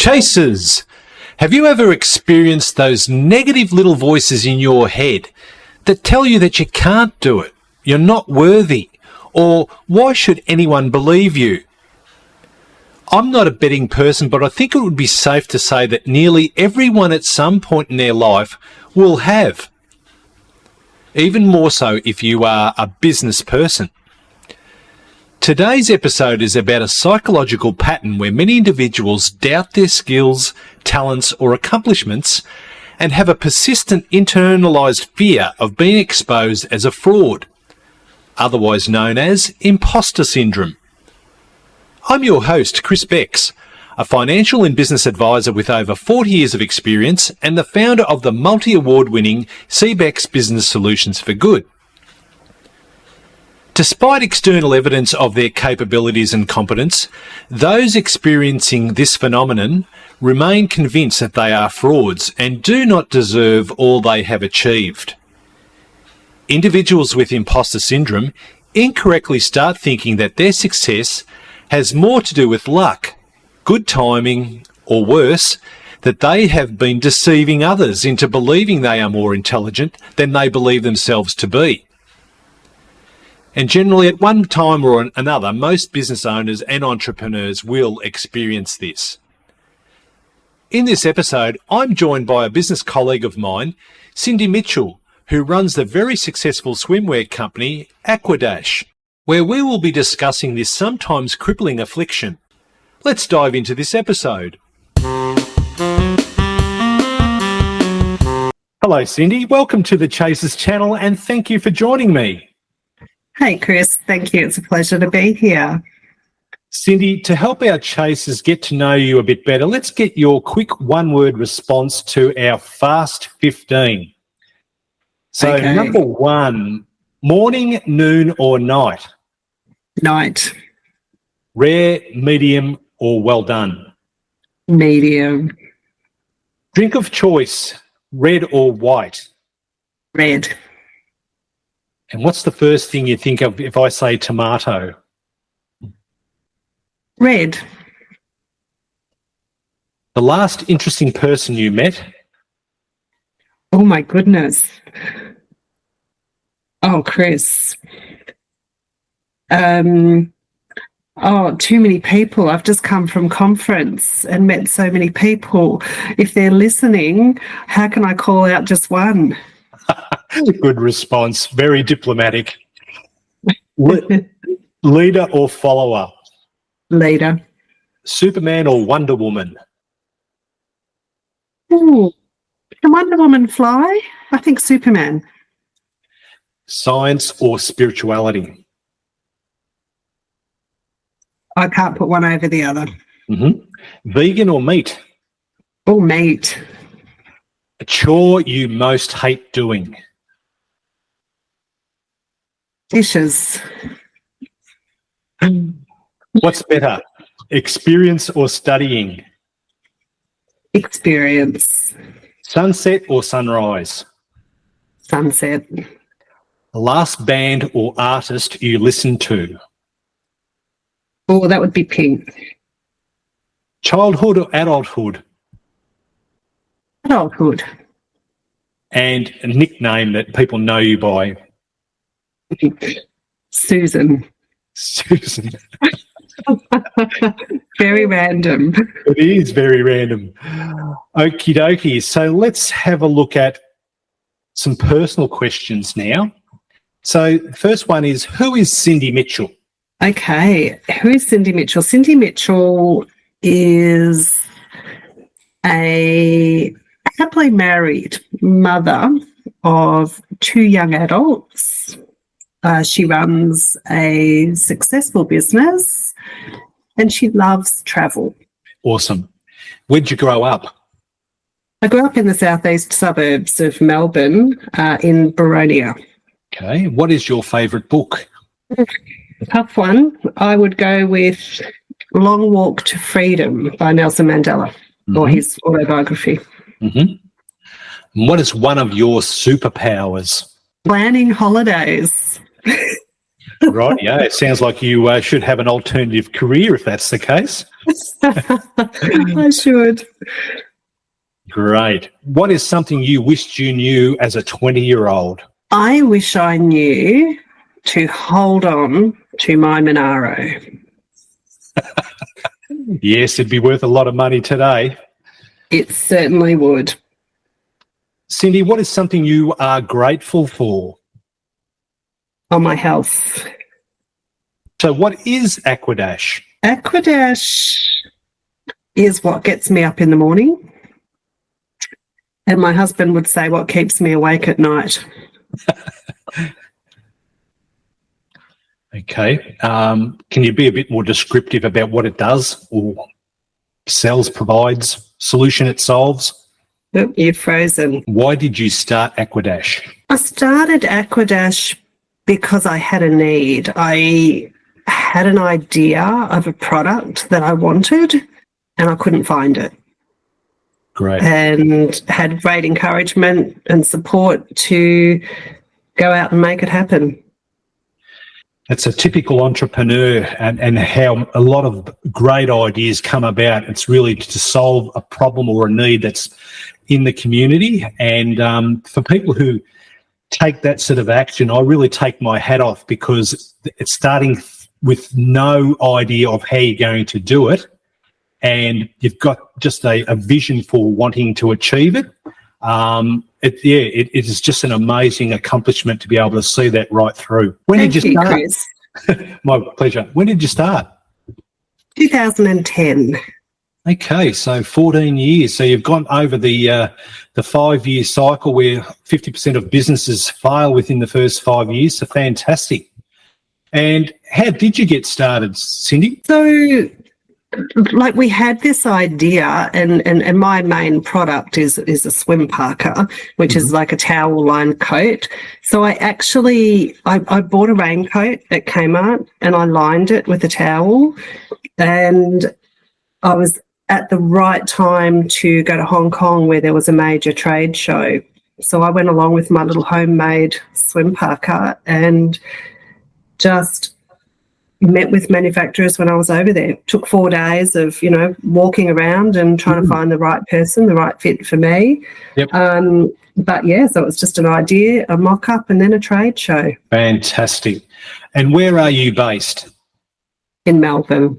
Chasers, have you ever experienced those negative little voices in your head that tell you that you can't do it, you're not worthy, or why should anyone believe you? I'm not a betting person, but I think it would be safe to say that nearly everyone at some point in their life will have. Even more so if you are a business person. Today's episode is about a psychological pattern where many individuals doubt their skills, talents, or accomplishments and have a persistent internalised fear of being exposed as a fraud, otherwise known as Imposter Syndrome. I'm your host, Chris Becks, a financial and business advisor with over 40 years of experience and the founder of the multi-award-winning CBEX Business Solutions for Good. Despite external evidence of their capabilities and competence, those experiencing this phenomenon remain convinced that they are frauds and do not deserve all they have achieved. Individuals with imposter syndrome incorrectly start thinking that their success has more to do with luck, good timing, or worse, that they have been deceiving others into believing they are more intelligent than they believe themselves to be. And generally, at one time or another, most business owners and entrepreneurs will experience this. In this episode, I'm joined by a business colleague of mine, Cindy Mitchell, who runs the very successful swimwear company, AquaDash, where we will be discussing this sometimes crippling affliction. Let's dive into this episode. Hello, Cindy. Welcome to the Chasers channel, and thank you for joining me. Hey, Chris. Thank you. It's a pleasure to be here. Cindy, to help our chasers get to know you a bit better, let's get your quick one-word response to our Fast 15. So, Okay. Number one, morning, noon, or night? Night. Rare, medium, or well done? Medium. Drink of choice, red or white? Red. And what's the first thing you think of if I say tomato? Red. The last interesting person you met? Oh, my goodness. Oh, Chris. Too many people. I've just come from conference and met so many people. If they're listening, how can I call out just one? Good response. Very diplomatic. Leader or follower? Leader. Superman or Wonder Woman? Ooh. Can Wonder Woman fly? I think Superman. Science or spirituality? I can't put one over the other. Vegan or meat? Oh, meat. A chore you most hate doing? Dishes. What's better, experience or studying? Experience. Sunset or sunrise? Sunset. The last band or artist you listened to? Oh, that would be Pink. Childhood or adulthood? Adulthood. And a nickname that people know you by? Susan. Susan. Very random. It is very random. Okie dokie. So let's have a look at some personal questions now. So the first one is, who is Cindy Mitchell? Okay. Who is Cindy Mitchell? Cindy Mitchell is a happily married mother of two young adults. She runs a successful business and she loves travel. Awesome. Where'd you grow up? I grew up in the southeast suburbs of Melbourne, in Baronia. Okay. What is your favourite book? Tough one. I would go with Long Walk to Freedom by Nelson Mandela, or his autobiography. And what is one of your superpowers? Planning holidays. Right, yeah. It sounds like you should have an alternative career if that's the case. I should. Great. What is something you wished you knew as a 20-year-old? I wish I knew to hold on to my Monaro. Yes, it'd be worth a lot of money today. It certainly would. Cindy, what is something you are grateful for? On my health. So what is AquaDash? AquaDash is what gets me up in the morning. And my husband would say what keeps me awake at night. Okay. Can you be a bit more descriptive about what it does or sells, provides, solution it solves? Oh, you're frozen. Why did you start AquaDash? I started AquaDash because I had a need. I had an idea of a product that I wanted and I couldn't find it. Great. And had great encouragement and support to go out and make it happen. It's a typical entrepreneur and how a lot of great ideas come about. It's really to solve a problem or a need that's in the community. And for people who take that sort of action, I really take my hat off, because it's starting with no idea of how you're going to do it. And you've got just a vision for wanting to achieve it. It is just an amazing accomplishment to be able to see that right through. When did you start? Chris. My pleasure. When did you start? 2010. Okay, so 14 years. So you've gone over the 5-year cycle where 50% of businesses fail within the first 5 years. So fantastic. And how did you get started, Cindy? So, like, we had this idea, and my main product is a swim parka, which is like a towel lined coat. So I bought a raincoat at Kmart and I lined it with a towel, and I was at the right time to go to Hong Kong where there was a major trade show. So I went along with my little homemade swim parka and just met with manufacturers when I was over there. It took 4 days of, walking around and trying to find the right person, the right fit for me. Yep. But yeah, so it was just an idea, a mock-up, and then a trade show. Fantastic. And where are you based? In Melbourne.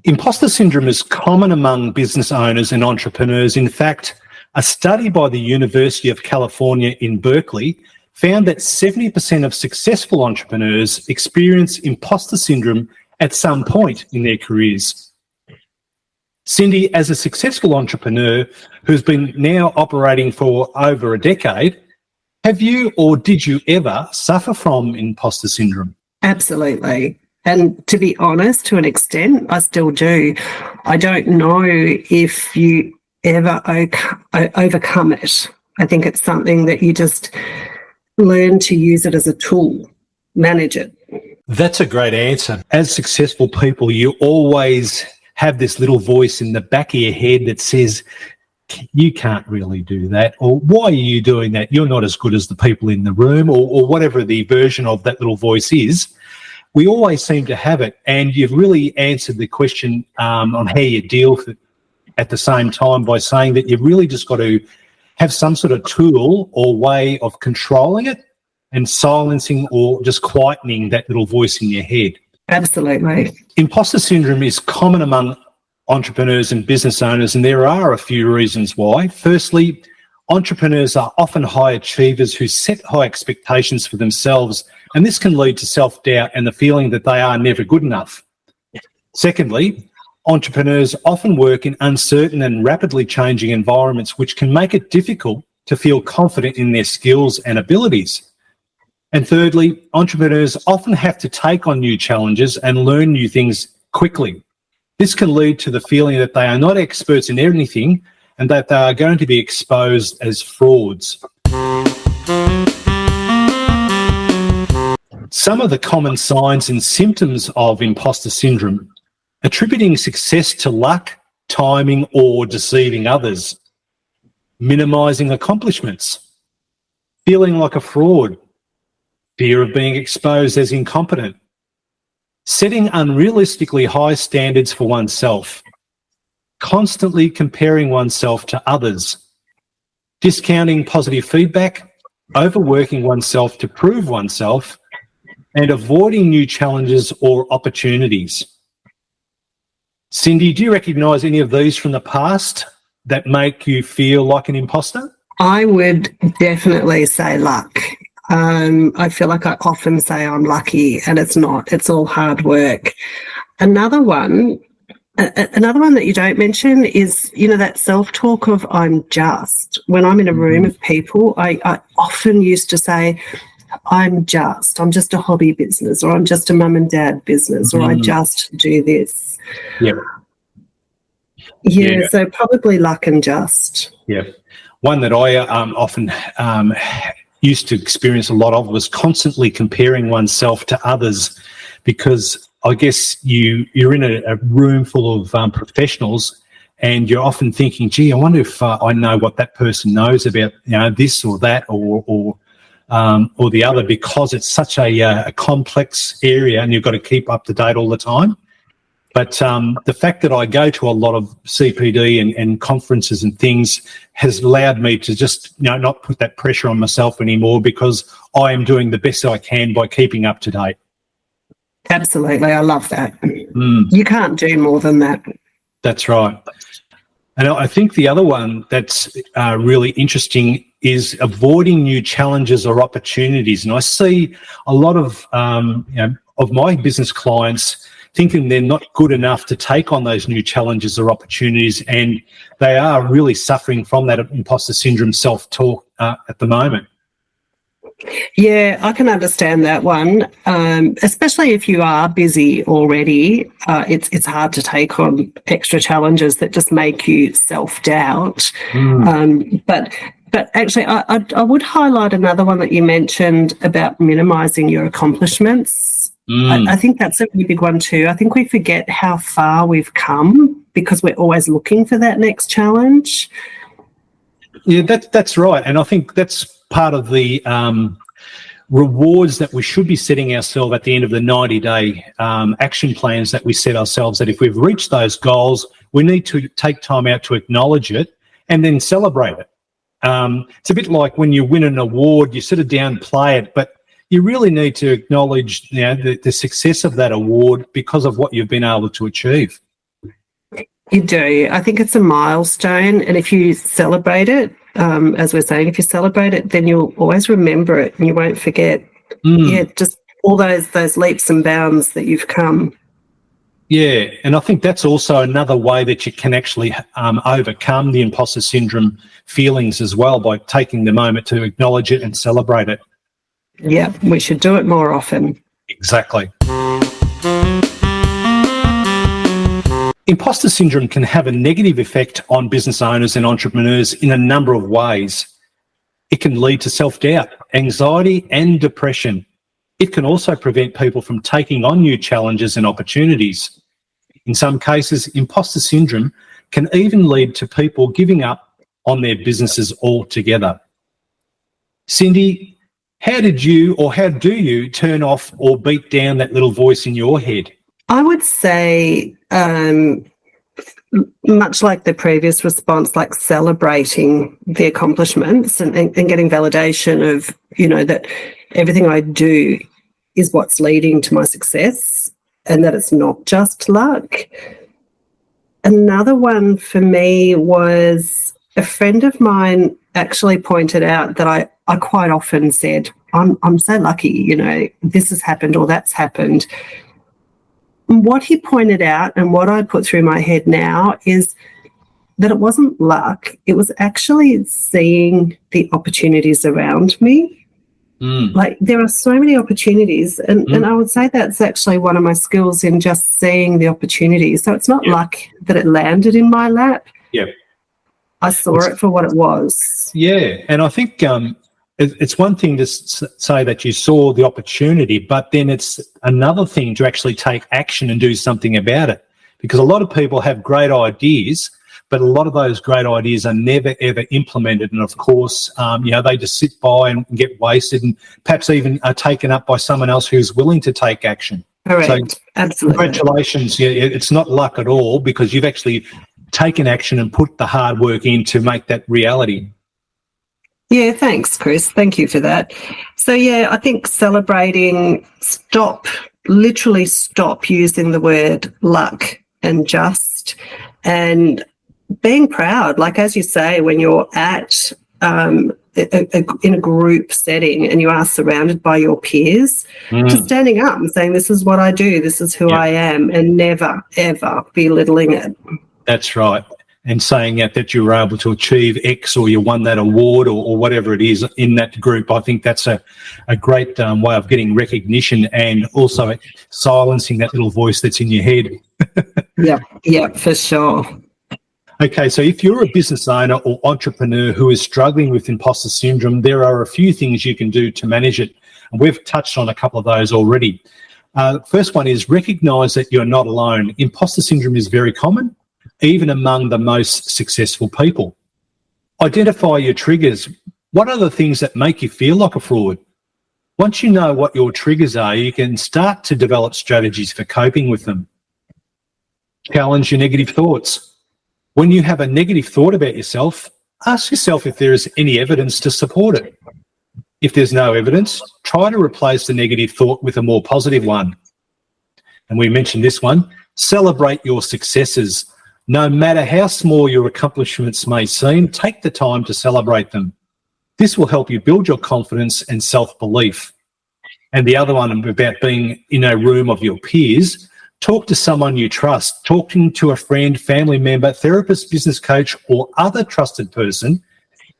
Imposter syndrome is common among business owners and entrepreneurs. In fact, a study by the University of California in Berkeley found that 70% of successful entrepreneurs experience imposter syndrome at some point in their careers. Cindy, as a successful entrepreneur who's been now operating for over a decade, have you or did you ever suffer from imposter syndrome? Absolutely. And to be honest, to an extent, I still do. I don't know if you ever overcome it. I think it's something that you just learn to use it as a tool, manage it. That's a great answer. As successful people, you always have this little voice in the back of your head that says, you can't really do that, or why are you doing that? You're not as good as the people in the room, or whatever the version of that little voice is. We always seem to have it, and you've really answered the question on how you deal with it at the same time by saying that you've really just got to have some sort of tool or way of controlling it and silencing or just quietening that little voice in your head. Absolutely. Imposter syndrome is common among entrepreneurs and business owners, and there are a few reasons why. Firstly, entrepreneurs are often high achievers who set high expectations for themselves, and this can lead to self-doubt and the feeling that they are never good enough. Secondly, entrepreneurs often work in uncertain and rapidly changing environments, which can make it difficult to feel confident in their skills and abilities. And thirdly, entrepreneurs often have to take on new challenges and learn new things quickly. This can lead to the feeling that they are not experts in anything and that they are going to be exposed as frauds. Some of the common signs and symptoms of imposter syndrome: attributing success to luck, timing, or deceiving others; minimising accomplishments; feeling like a fraud, fear of being exposed as incompetent, setting unrealistically high standards for oneself, constantly comparing oneself to others, discounting positive feedback, overworking oneself to prove oneself, and avoiding new challenges or opportunities. Cindy, do you recognise any of these from the past that make you feel like an imposter? I would definitely say luck. I feel like I often say I'm lucky, and it's not. It's all hard work. Another one that you don't mention is, that self-talk of I'm just. When I'm in a room of people, I often used to say, I'm just a hobby business, or I'm just a mum and dad business, or I just do this. Yep. Yeah, so probably luck and just. Yeah. One that I often used to experience a lot of was constantly comparing oneself to others, because I guess you're in a room full of professionals, and you're often thinking, gee, I wonder if I know what that person knows about this or that or the other, because it's such a complex area and you've got to keep up to date all the time. But the fact that I go to a lot of CPD and conferences and things has allowed me to just not put that pressure on myself anymore, because I am doing the best I can by keeping up to date. Absolutely. I love that. You can't do more than that. That's right. And I think the other one that's really interesting is avoiding new challenges or opportunities. And I see a lot of my business clients thinking they're not good enough to take on those new challenges or opportunities, and they are really suffering from that imposter syndrome self-talk at the moment. Yeah, I can understand that one, especially if you are busy already. It's hard to take on extra challenges that just make you self-doubt. But actually, I would highlight another one that you mentioned about minimising your accomplishments. I think that's a really big one too. I think we forget how far we've come because we're always looking for that next challenge. Yeah, that's right. And I think that's part of the rewards that we should be setting ourselves at the end of the 90-day action plans that we set ourselves, that if we've reached those goals, we need to take time out to acknowledge it and then celebrate it. It's a bit like when you win an award, you sort of downplay it, but you really need to acknowledge the success of that award because of what you've been able to achieve. You do. I think it's a milestone, and if you celebrate it, as we're saying, if you celebrate it, then you'll always remember it and you won't forget. Yeah, just all those leaps and bounds that you've come. Yeah, and I think that's also another way that you can actually overcome the imposter syndrome feelings as well, by taking the moment to acknowledge it and celebrate it. Yeah, we should do it more often. Exactly. Imposter syndrome can have a negative effect on business owners and entrepreneurs in a number of ways. It can lead to self-doubt, anxiety, and depression. It can also prevent people from taking on new challenges and opportunities. In some cases, imposter syndrome can even lead to people giving up on their businesses altogether. Cindy, how do you turn off or beat down that little voice in your head? I would say, much like the previous response, like celebrating the accomplishments and getting validation of, that everything I do is what's leading to my success and that it's not just luck. Another one for me was a friend of mine actually pointed out that I quite often said, I'm so lucky, this has happened or that's happened. What he pointed out and what I put through my head now is that it wasn't luck. It was actually seeing the opportunities around me. Like there are so many opportunities, and I would say that's actually one of my skills, in just seeing the opportunities. So it's not luck that it landed in my lap. Yeah. I saw it for what it was. Yeah, and I think it's one thing to say that you saw the opportunity, but then it's another thing to actually take action and do something about it. Because a lot of people have great ideas, but a lot of those great ideas are never, ever implemented. And of course, they just sit by and get wasted and perhaps even are taken up by someone else who's willing to take action. Correct. So, absolutely. Congratulations. Yeah, it's not luck at all, because you've actually taken action and put the hard work in to make that reality. Yeah, thanks, Chris. Thank you for that. So, yeah, I think celebrating, literally stop using the word luck and just, and being proud. Like, as you say, when you're at in a group setting and you are surrounded by your peers, just standing up and saying, this is what I do, this is who I am, and never, ever belittling it. That's right. And saying that you were able to achieve X, or you won that award, or whatever it is in that group. I think that's a great way of getting recognition, and also silencing that little voice that's in your head. Yeah, for sure. Okay, so if you're a business owner or entrepreneur who is struggling with imposter syndrome, there are a few things you can do to manage it. And we've touched on a couple of those already. First one is recognise that you're not alone. Imposter syndrome is very common, even among the most successful people. Identify your triggers. What are the things that make you feel like a fraud? Once you know what your triggers are, you can start to develop strategies for coping with them. Challenge your negative thoughts. When you have a negative thought about yourself, ask yourself if there is any evidence to support it. If there's no evidence, try to replace the negative thought with a more positive one. And we mentioned this one, celebrate your successes. No matter how small your accomplishments may seem, take the time to celebrate them. This will help you build your confidence and self-belief. And the other one about being in a room of your peers, talk to someone you trust. Talking to a friend, family member, therapist, business coach, or other trusted person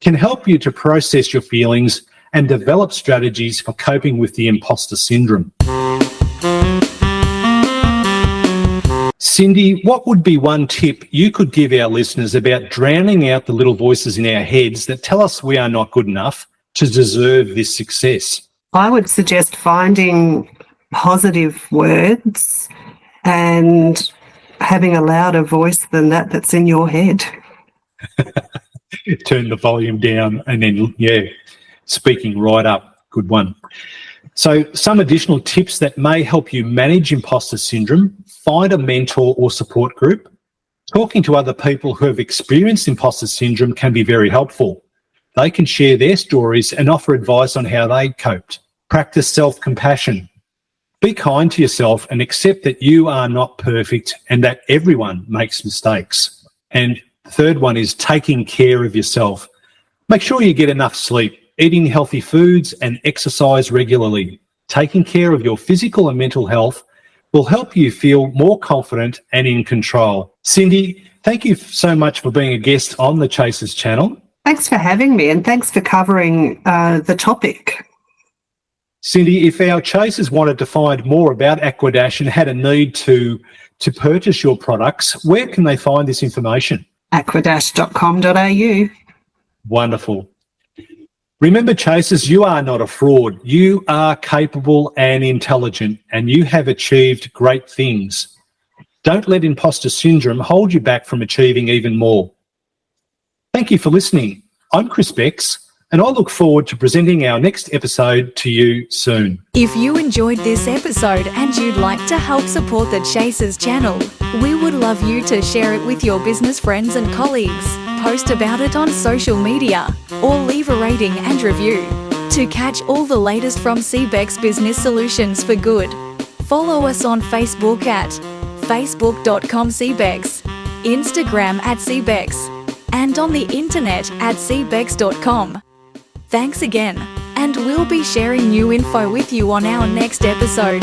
can help you to process your feelings and develop strategies for coping with the imposter syndrome. Cindy, what would be one tip you could give our listeners about drowning out the little voices in our heads that tell us we are not good enough to deserve this success? I would suggest finding positive words and having a louder voice than that's in your head. Turn the volume down and then, speaking right up. Good one. So some additional tips that may help you manage imposter syndrome: find a mentor or support group. Talking to other people who have experienced imposter syndrome can be very helpful. They can share their stories and offer advice on how they coped. Practice self-compassion. Be kind to yourself and accept that you are not perfect and that everyone makes mistakes. And the third one is taking care of yourself. Make sure you get enough sleep, eating healthy foods and exercise regularly. Taking care of your physical and mental health will help you feel more confident and in control. Cindy, thank you so much for being a guest on the Chasers channel. Thanks for having me, and thanks for covering the topic. Cindy, if our chasers wanted to find more about AquaDash and had a need to purchase your products, where can they find this information? AquaDash.com.au. Wonderful. Remember, chasers, you are not a fraud. You are capable and intelligent, and you have achieved great things. Don't let imposter syndrome hold you back from achieving even more. Thank you for listening. I'm Chris Becks, and I look forward to presenting our next episode to you soon. If you enjoyed this episode and you'd like to help support the Chasers channel, we would love you to share it with your business friends and colleagues, post about it on social media, or leave a rating and review. To catch all the latest from CBEX Business Solutions for Good, follow us on Facebook at facebook.com/CBEX, Instagram at CBEX, and on the internet at cbex.com. Thanks again, and we'll be sharing new info with you on our next episode.